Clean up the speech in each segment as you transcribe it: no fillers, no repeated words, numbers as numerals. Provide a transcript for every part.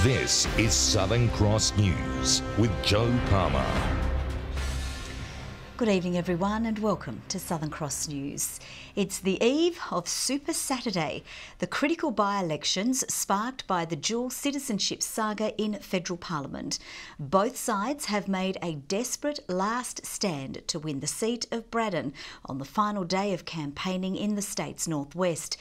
This is Southern Cross News with Joe Palmer. Good evening everyone and welcome to Southern Cross News. It's the eve of Super Saturday, the critical by-elections sparked by the dual citizenship saga in federal parliament. Both sides have made a desperate last stand to win the seat of Braddon on the final day of campaigning in the state's northwest.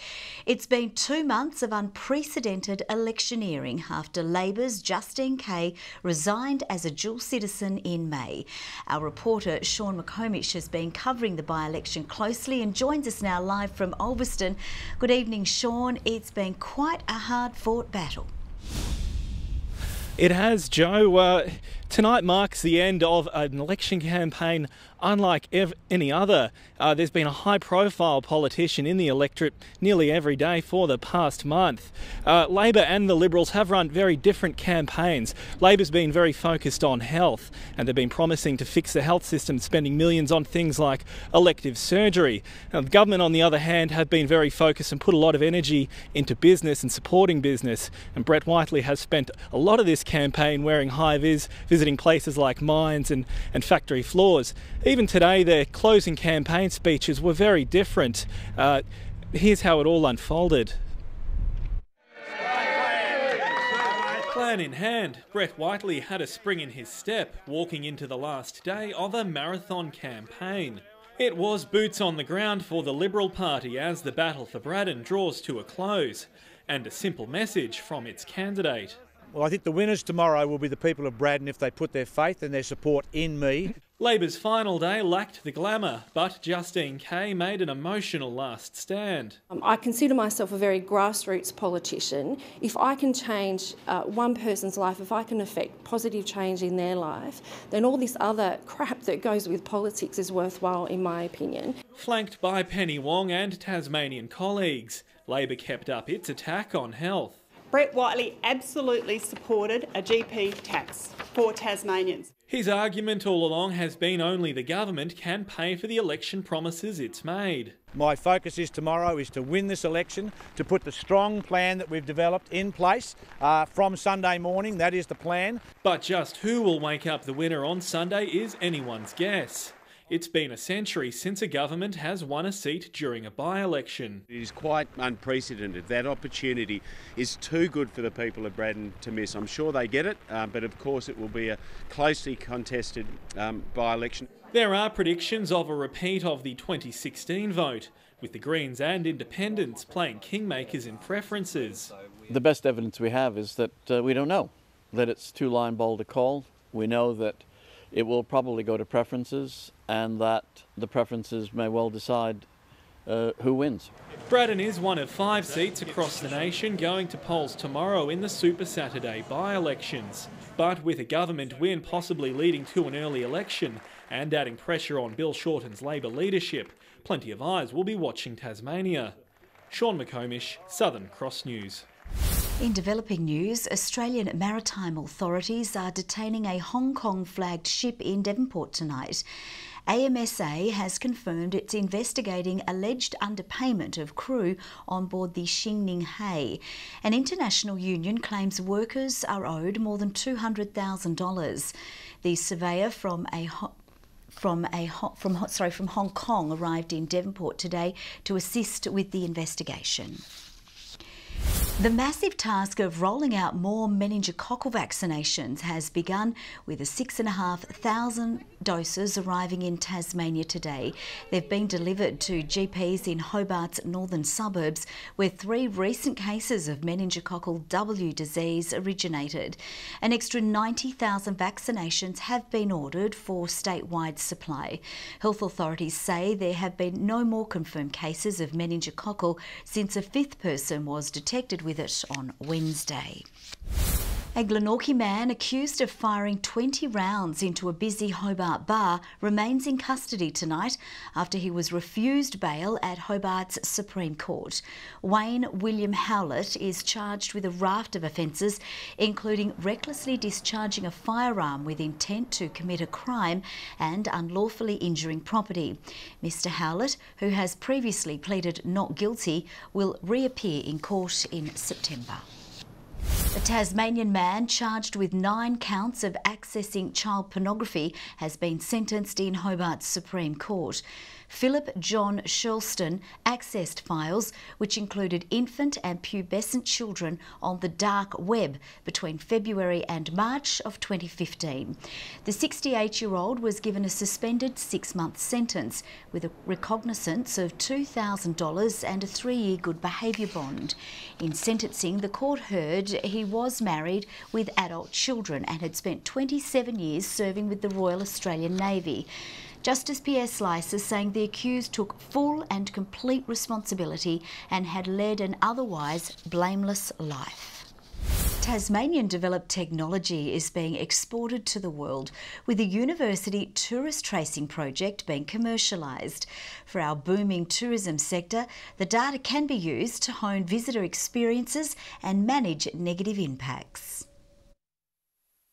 It's been 2 months of unprecedented electioneering after Labor's Justine Kay resigned as a dual citizen in May. Our reporter Sean McComish has been covering the by-election closely and joins us now live from Ulverston. Good evening, Sean. It's been quite a hard-fought battle. It has, Joe. Tonight marks the end of an election campaign unlike any other. There's been a high-profile politician in the electorate nearly every day for the past month. Labor and the Liberals have run very different campaigns. Labor's been very focused on health, and they've been promising to fix the health system, spending millions on things like elective surgery. Now, the government, on the other hand, have been very focused and put a lot of energy into business and supporting business. And Brett Whiteley has spent a lot of this campaign wearing high-vis, visiting places like mines and factory floors. Even today, their closing campaign speeches were very different. Here's how it all unfolded. Plan in hand, Brett Whiteley had a spring in his step, walking into the last day of a marathon campaign. It was boots on the ground for the Liberal Party as the battle for Braddon draws to a close, and a simple message from its candidate. Well, I think the winners tomorrow will be the people of Braddon if they put their faith and their support in me. Labor's final day lacked the glamour, but Justine Kay made an emotional last stand. I consider myself a very grassroots politician. If I can change one person's life, if I can affect positive change in their life, then all this other crap that goes with politics is worthwhile, in my opinion. Flanked by Penny Wong and Tasmanian colleagues, Labor kept up its attack on health. Brett Whiteley absolutely supported a GP tax for Tasmanians. His argument all along has been only the government can pay for the election promises it's made. My focus tomorrow is to win this election, to put the strong plan that we've developed in place from Sunday morning. That is the plan. But just who will wake up the winner on Sunday is anyone's guess. It's been a century since a government has won a seat during a by-election. It is quite unprecedented. That opportunity is too good for the people of Braddon to miss. I'm sure they get it, but of course it will be a closely contested by-election. There are predictions of a repeat of the 2016 vote, with the Greens and Independents playing kingmakers in preferences. The best evidence we have is that we don't know, that it's too line ball to call. We know that it will probably go to preferences, and that the preferences may well decide who wins. Braddon is one of 5 seats across the nation going to polls tomorrow in the Super Saturday by-elections. But with a government win possibly leading to an early election and adding pressure on Bill Shorten's Labor leadership, plenty of eyes will be watching Tasmania. Sean McComish, Southern Cross News. In developing news, Australian maritime authorities are detaining a Hong Kong-flagged ship in Devonport tonight. AMSA has confirmed it's investigating alleged underpayment of crew on board the Xingning Hay. An international union claims workers are owed more than $200,000. The surveyor from Hong Kong arrived in Devonport today to assist with the investigation. The massive task of rolling out more meningococcal vaccinations has begun, with 6,500 doses arriving in Tasmania today. They've been delivered to GPs in Hobart's northern suburbs, where 3 recent cases of meningococcal W disease originated. An extra 90,000 vaccinations have been ordered for statewide supply. Health authorities say there have been no more confirmed cases of meningococcal since a 5th person was detected with it on Wednesday. A Glenorchy man accused of firing 20 rounds into a busy Hobart bar remains in custody tonight after he was refused bail at Hobart's Supreme Court. Wayne William Howlett is charged with a raft of offences, including recklessly discharging a firearm with intent to commit a crime and unlawfully injuring property. Mr Howlett, who has previously pleaded not guilty, will reappear in court in September. A Tasmanian man charged with 9 counts of accessing child pornography has been sentenced in Hobart's Supreme Court. Philip John Shurlston accessed files which included infant and pubescent children on the dark web between February and March of 2015. The 68-year-old was given a suspended 6-month sentence with a recognizance of $2,000 and a 3-year good behaviour bond. In sentencing, the court heard he was married with adult children and had spent 27 years serving with the Royal Australian Navy. Justice Pierre Slicer saying the accused took full and complete responsibility and had led an otherwise blameless life. Tasmanian-developed technology is being exported to the world, with a university tourist tracing project being commercialised. For our booming tourism sector, the data can be used to hone visitor experiences and manage negative impacts.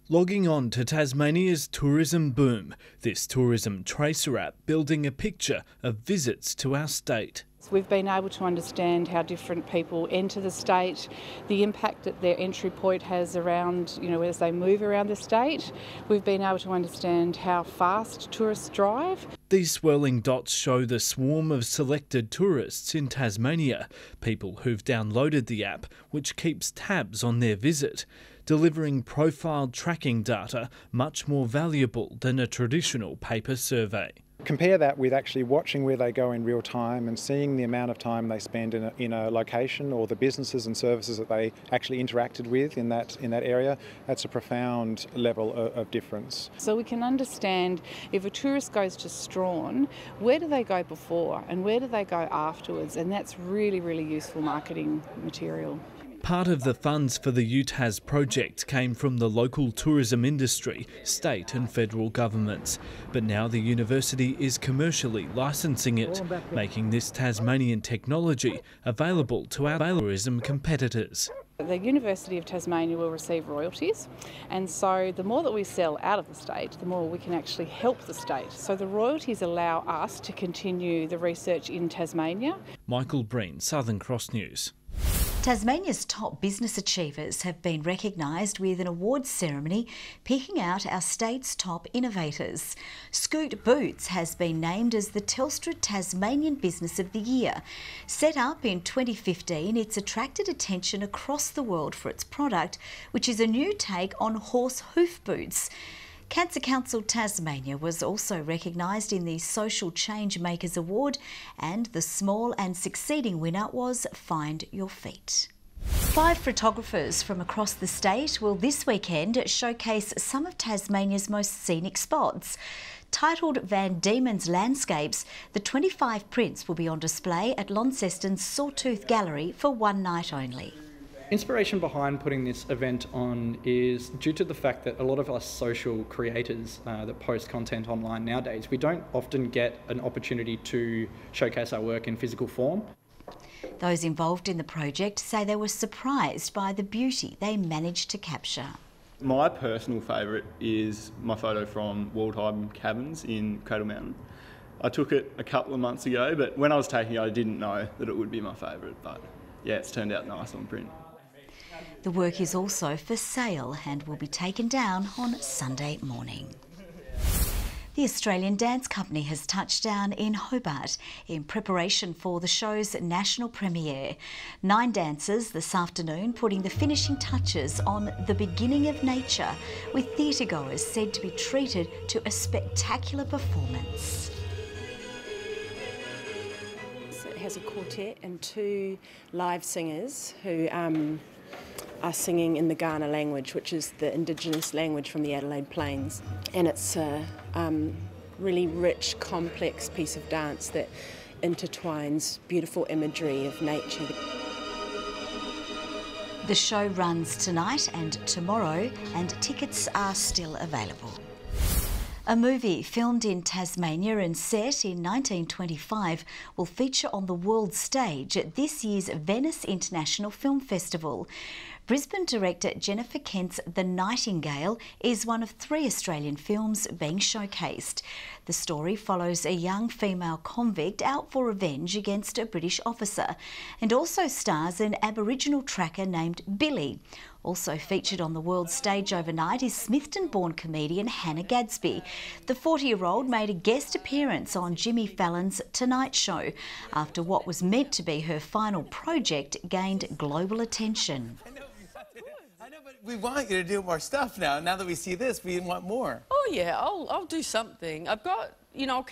Logging on to Tasmania's tourism boom, this tourism tracer app building a picture of visits to our state. We've been able to understand how different people enter the state, the impact that their entry point has around, as they move around the state. We've been able to understand how fast tourists drive. These swirling dots show the swarm of selected tourists in Tasmania, people who've downloaded the app, which keeps tabs on their visit, delivering profile tracking data much more valuable than a traditional paper survey. Compare that with actually watching where they go in real time and seeing the amount of time they spend in a location, or the businesses and services that they actually interacted with in that area. That's a profound level of difference. So we can understand if a tourist goes to Strawn, where do they go before and where do they go afterwards, and that's really, really useful marketing material. Part of the funds for the UTAS project came from the local tourism industry, state and federal governments. But now the university is commercially licensing it, making this Tasmanian technology available to our tourism competitors. The University of Tasmania will receive royalties, and so the more that we sell out of the state, the more we can actually help the state. So the royalties allow us to continue the research in Tasmania. Michael Breen, Southern Cross News. Tasmania's top business achievers have been recognised with an awards ceremony picking out our state's top innovators. Scoot Boots has been named as the Telstra Tasmanian Business of the Year. Set up in 2015, it's attracted attention across the world for its product, which is a new take on horse hoof boots. Cancer Council Tasmania was also recognised in the Social Change Makers Award, and the small and succeeding winner was Find Your Feet. 5 photographers from across the state will this weekend showcase some of Tasmania's most scenic spots. Titled Van Diemen's Landscapes, the 25 prints will be on display at Launceston's Sawtooth Gallery for one night only. Inspiration behind putting this event on is due to the fact that a lot of us social creators that post content online nowadays, we don't often get an opportunity to showcase our work in physical form. Those involved in the project say they were surprised by the beauty they managed to capture. My personal favourite is my photo from Waldheim Cabins in Cradle Mountain. I took it a couple of months ago, but when I was taking it I didn't know that it would be my favourite, but yeah, it's turned out nice on print. The work is also for sale and will be taken down on Sunday morning. The Australian Dance Company has touched down in Hobart in preparation for the show's national premiere. 9 dancers this afternoon putting the finishing touches on The Beginning of Nature, with theatregoers said to be treated to a spectacular performance. It has a quartet and 2 live singers who are singing in the Kaurna language, which is the indigenous language from the Adelaide Plains. And it's a really rich, complex piece of dance that intertwines beautiful imagery of nature. The show runs tonight and tomorrow, and tickets are still available. A movie filmed in Tasmania and set in 1925 will feature on the world stage at this year's Venice International Film Festival. Brisbane director Jennifer Kent's The Nightingale is one of 3 Australian films being showcased. The story follows a young female convict out for revenge against a British officer, and also stars an Aboriginal tracker named Billy. Also featured on the world stage overnight is Smithton-born comedian Hannah Gadsby. The 40-year-old made a guest appearance on Jimmy Fallon's Tonight Show after what was meant to be her final project gained global attention. I know, but we want you to do more stuff now. Now that we see this, we want more. Oh yeah, I'll do something. I've got, you know,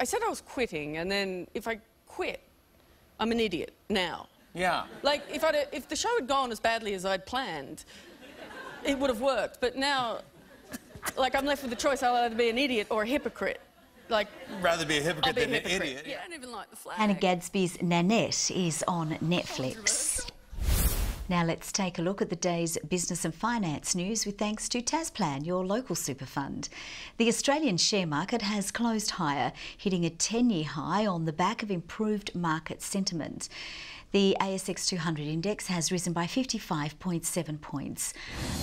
I said I was quitting, and then if I quit, I'm an idiot now. Yeah. Like if the show had gone as badly as I'd planned, it would have worked. But now, like, I'm left with the choice: I'll either be an idiot or a hypocrite. Like, rather be a hypocrite than an idiot. Yeah, I don't even like the flag. Hannah Gadsby's Nanette is on Netflix. Now let's take a look at the day's business and finance news with thanks to Tasplan, your local super fund. The Australian share market has closed higher, hitting a 10-year high on the back of improved market sentiment. The ASX 200 index has risen by 55.7 points.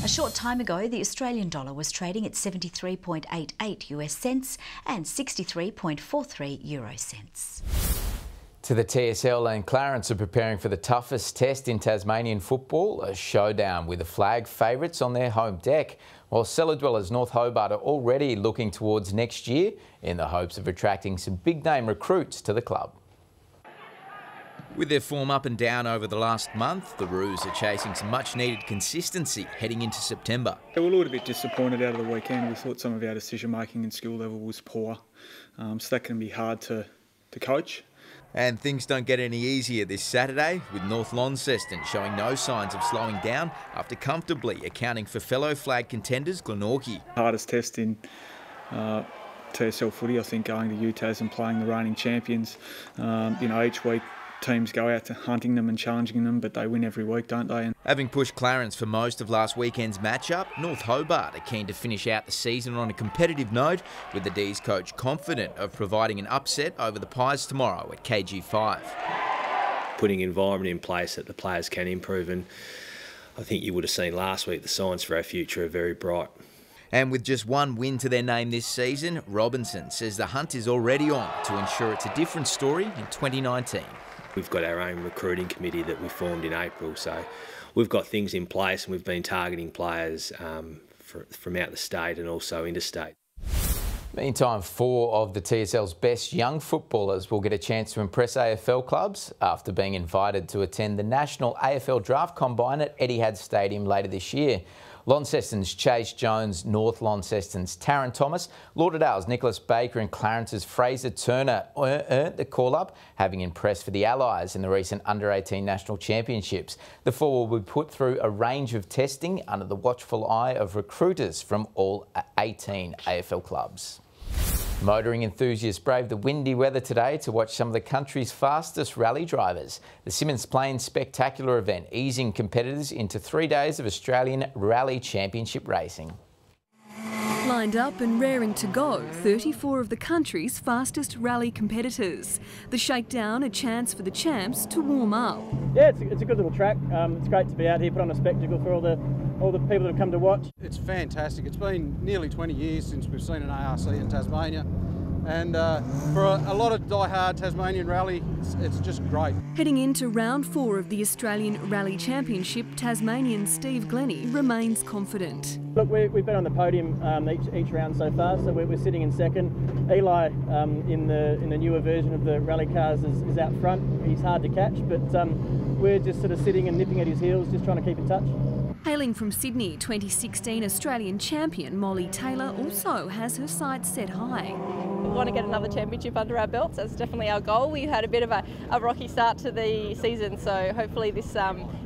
A short time ago, the Australian dollar was trading at 73.88 US cents and 63.43 euro cents. To the TSL, and Clarence are preparing for the toughest test in Tasmanian football, a showdown with the flag favourites on their home deck, while cellar dwellers North Hobart are already looking towards next year in the hopes of attracting some big-name recruits to the club. With their form up and down over the last month, the Roos are chasing some much-needed consistency heading into September. We were a little bit disappointed out of the weekend. We thought some of our decision-making and skill level was poor, so that can be hard to coach. And things don't get any easier this Saturday, with North Launceston showing no signs of slowing down after comfortably accounting for fellow flag contenders Glenorchy. Hardest test in TSL footy, I think, going to UTAS and playing the reigning champions. You know, each week teams go out to hunting them and challenging them, but they win every week, don't they? Having pushed Clarence for most of last weekend's matchup, North Hobart are keen to finish out the season on a competitive note, with the D's coach confident of providing an upset over the Pies tomorrow at KG5. Putting an environment in place that the players can improve, and I think you would have seen last week the signs for our future are very bright. And with just one win to their name this season, Robinson says the hunt is already on to ensure it's a different story in 2019. We've got our own recruiting committee that we formed in April, so we've got things in place, and we've been targeting players from out the state and also interstate. Meantime, 4 of the TSL's best young footballers will get a chance to impress AFL clubs after being invited to attend the National AFL Draft Combine at Etihad Stadium later this year. Launceston's Chase Jones, North Launceston's Taryn Thomas, Lauderdale's Nicholas Baker and Clarence's Fraser Turner earned the call-up, having impressed for the Allies in the recent Under-18 National Championships. The 4 will be put through a range of testing under the watchful eye of recruiters from all 18 AFL clubs. Motoring enthusiasts braved the windy weather today to watch some of the country's fastest rally drivers. The Symmons Plains Spectacular event easing competitors into 3 days of Australian Rally Championship racing. Lined up and raring to go, 34 of the country's fastest rally competitors. The shakedown, a chance for the champs to warm up. Yeah, it's a good little track. It's great to be out here, put on a spectacle for all the people that have come to watch. It's fantastic. It's been nearly 20 years since we've seen an ARC in Tasmania. And for a lot of die-hard Tasmanian rally, it's just great. Heading into round 4 of the Australian Rally Championship, Tasmanian Steve Glennie remains confident. Look, we've been on the podium each round so far, so we're sitting in second. Eli, in the newer version of the rally cars, is out front. He's hard to catch, but we're just sort of sitting and nipping at his heels, just trying to keep in touch. Hailing from Sydney, 2016 Australian champion Molly Taylor also has her sights set high. We want to get another championship under our belts. That's definitely our goal. We had a bit of a rocky start to the season, so hopefully this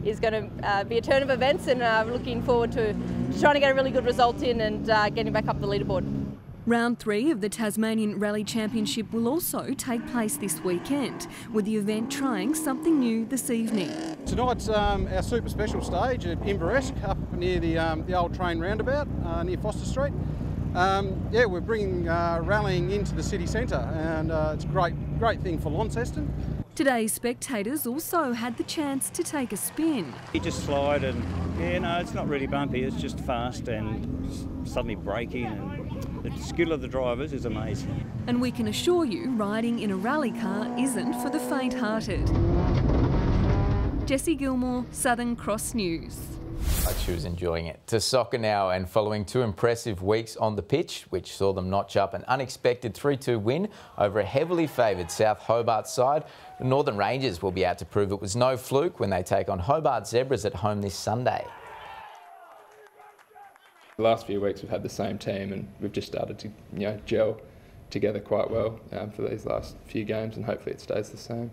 is going to be a turn of events, and looking forward to trying to get a really good result in and getting back up the leaderboard. Round 3 of the Tasmanian Rally Championship will also take place this weekend, with the event trying something new this evening. Tonight's our super special stage at Inveresk, up near the old train roundabout near Foster Street. Yeah, we're bringing rallying into the city centre, and it's a great thing for Launceston. Today's spectators also had the chance to take a spin. You just slide, and yeah, no, it's not really bumpy, it's just fast and suddenly braking, and the skill of the drivers is amazing. And we can assure you, riding in a rally car isn't for the faint-hearted. Jessie Gilmore, Southern Cross News. Like she was enjoying it. To soccer now, and following 2 impressive weeks on the pitch, which saw them notch up an unexpected 3-2 win over a heavily favoured South Hobart side, the Northern Rangers will be out to prove it was no fluke when they take on Hobart Zebras at home this Sunday. The last few weeks we've had the same team and we've just started to gel together quite well for these last few games, and hopefully it stays the same.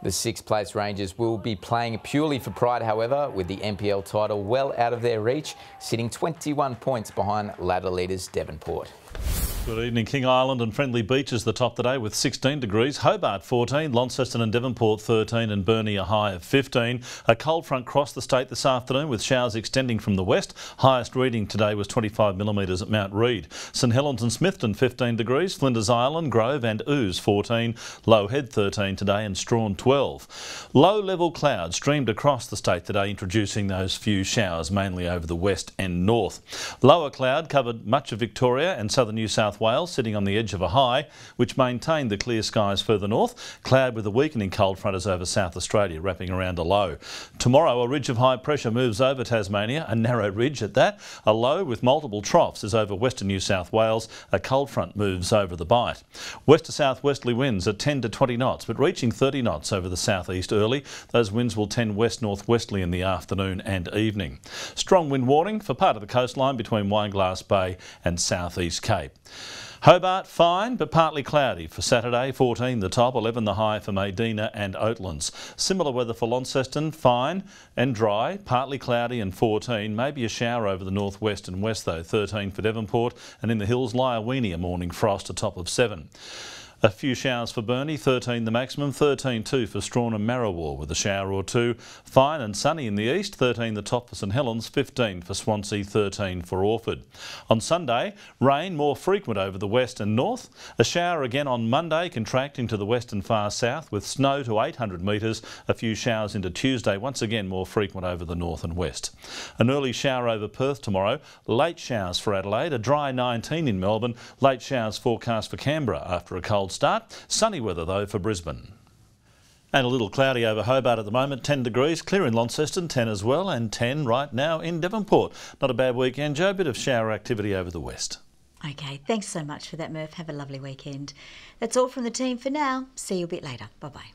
The 6th place Rangers will be playing purely for pride, however, with the NPL title well out of their reach, sitting 21 points behind ladder leaders Devonport. Good evening. King Island and Friendly Beach is the top today with 16 degrees. Hobart 14, Launceston and Devonport 13 and Burnie a high of 15. A cold front crossed the state this afternoon with showers extending from the west. Highest reading today was 25 millimetres at Mount Reid. St Helens and Smithton 15 degrees. Flinders Island, Grove and Ooze 14. Low Head 13 today and Strawn 12. Low-level clouds streamed across the state today, introducing those few showers mainly over the west and north. Lower cloud covered much of Victoria and southern New South Wales, sitting on the edge of a high, which maintained the clear skies further north. Cloud with a weakening cold front is over South Australia, wrapping around a low. Tomorrow, a ridge of high pressure moves over Tasmania, a narrow ridge at that. A low with multiple troughs is over western New South Wales. A cold front moves over the Bight. West to southwesterly winds at 10 to 20 knots, but reaching 30 knots over the southeast early. Those winds will tend west-northwesterly in the afternoon and evening. Strong wind warning for part of the coastline between Wineglass Bay and Southeast Cape. Hobart fine but partly cloudy for Saturday, 14 the top, 11 the high for Medina and Oatlands. Similar weather for Launceston, fine and dry, partly cloudy and 14. Maybe a shower over the northwest and west though, 13 for Devonport, and in the hills Lyawini a morning frost, a top of 7. A few showers for Burnie, 13 the maximum, 13-2 for Strawn and Marrawar with a shower or two. Fine and sunny in the east, 13 the top for St Helens, 15 for Swansea, 13 for Orford. On Sunday, rain more frequent over the west and north. A shower again on Monday, contracting to the west and far south with snow to 800 metres. A few showers into Tuesday, once again more frequent over the north and west. An early shower over Perth tomorrow. Late showers for Adelaide, a dry 19 in Melbourne. Late showers forecast for Canberra after a cold start. Sunny weather though for Brisbane. And a little cloudy over Hobart at the moment, 10 degrees, clear in Launceston, 10 as well, and 10 right now in Devonport. Not a bad weekend, Joe, bit of shower activity over the west. Okay, thanks so much for that, Murph. Have a lovely weekend. That's all from the team for now. See you a bit later. Bye-bye.